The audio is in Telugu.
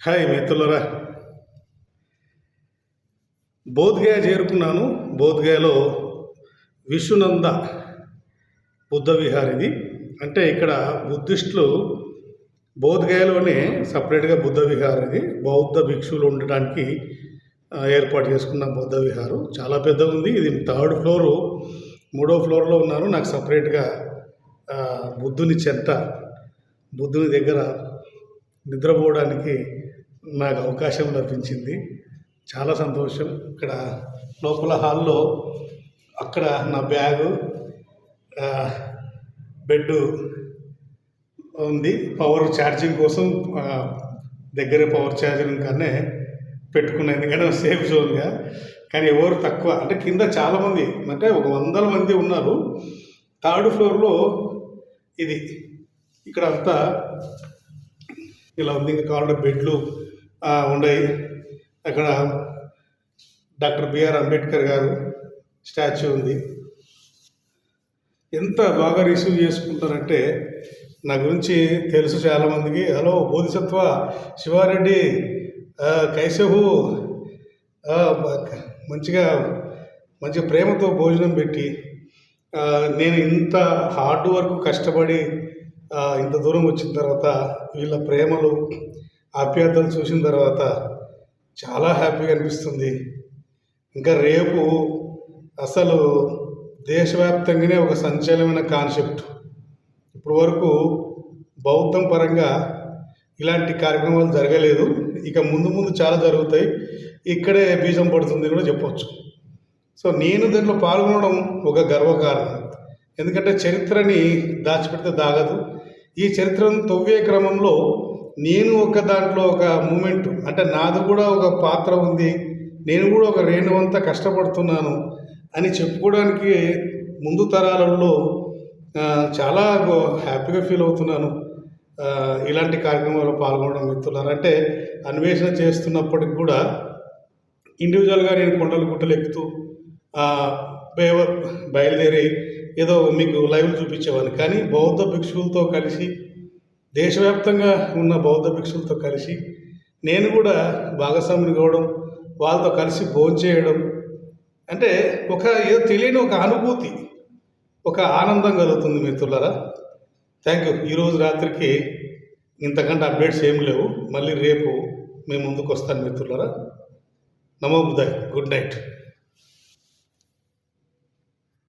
హాయ్ మిత్రులరా, బోధ్గయ చేరుకున్నాను. బోధ్గయలో విశ్వనంద బుద్ధ విహార్ ఇది. అంటే ఇక్కడ బుద్ధిస్టులు బోధ్గయలోనే సపరేట్గా బుద్ధ విహార్ ఇది. బౌద్ధ భిక్షువులు ఉండడానికి ఏర్పాటు చేసుకున్న బుద్ధ విహారు చాలా పెద్దగా ఉంది. ఇది 3rd ఫ్లోరు, 3వ ఫ్లోర్లో ఉన్నాను. నాకు సపరేట్గా బుద్ధుని చెంత, బుద్ధుని దగ్గర నిద్రపోవడానికి నాకు అవకాశం లభించింది. చాలా సంతోషం. ఇక్కడ లోపల హాల్లో అక్కడ నా బ్యాగు, బెడ్ ఉంది. పవర్ ఛార్జింగ్ కోసం దగ్గరే పవర్ ఛార్జింగ్ కానీ పెట్టుకున్నాను, ఎందుకంటే సేఫ్ జోన్గా. కానీ ఎవరు తక్కువ, అంటే కింద చాలామంది, అంటే ఒక 100 మంది ఉన్నారు. 3rd ఫ్లోర్లో ఇది. ఇక్కడ అంతా ఇలా ఉంది. ఇంకా కావాలంటే బెడ్లు ఉన్నాయి. అక్కడ డాక్టర్ బిఆర్ అంబేద్కర్ గారు స్టాచ్యూ ఉంది. ఎంత బాగా రిసీవ్ చేసుకుంటారంటే, నా గురించి తెలుసు చాలామందికి. హలో బోధిసత్వ శివారెడ్డి, కైసహు, మంచిగా ప్రేమతో భోజనం పెట్టి, నేను ఇంత హార్డ్ వర్క్ కష్టపడి ఇంత దూరం వచ్చిన తర్వాత వీళ్ళ ప్రేమలు ఆప్యాయతలు చూసిన తర్వాత చాలా హ్యాపీగా అనిపిస్తుంది. ఇంకా రేపు అసలు దేశవ్యాప్తంగానే ఒక సంచలనమైన కాన్సెప్ట్. ఇప్పటి వరకు బౌద్ధం పరంగా ఇలాంటి కార్యక్రమాలు జరగలేదు. ఇక ముందు చాలా జరుగుతాయి. ఇక్కడే బీజం పడుతుంది కూడా చెప్పవచ్చు. సో నేను దీంట్లో పాల్గొనడం ఒక గర్వకారణం. ఎందుకంటే చరిత్రని దాచిపెడితే దాగదు. ఈ చరిత్రను తవ్వే క్రమంలో నేను దాంట్లో ఒక మూమెంట్, అంటే నాది కూడా ఒక పాత్ర ఉంది, నేను కూడా ఒక రేణువంతా కష్టపడుతున్నాను అని చెప్పుకోవడానికి ముందు తరాలలో చాలా హ్యాపీగా ఫీల్ అవుతున్నాను. ఇలాంటి కార్యక్రమాల్లో పాల్గొనడం మిత్రులారా. అంటే అన్వేషణ చేస్తున్నప్పటికి కూడా ఇండివిజువల్గా నేను కొండలు గుట్టలు ఎక్కుతూ బయలుదేరి ఏదో మీకు లైవ్ చూపించేవాడిని. కానీ బౌద్ధ భిక్షువులతో కలిసి, దేశవ్యాప్తంగా ఉన్న బౌద్ధ భిక్షులతో కలిసి నేను కూడా భాగస్వామిని కావడం, వాళ్ళతో కలిసి భోంచేయడం అంటే ఏదో తెలియని ఒక అనుభూతి, ఒక ఆనందం కలుగుతుంది మిత్రులారా. Thank you. ఈరోజు రాత్రికి ఇంతకంటే అప్డేట్స్ ఏం లేవు. మళ్ళీ రేపు మేము ముందుకు వస్తాను మిత్రులారా. నమో బుద్ధాయ్. Good night.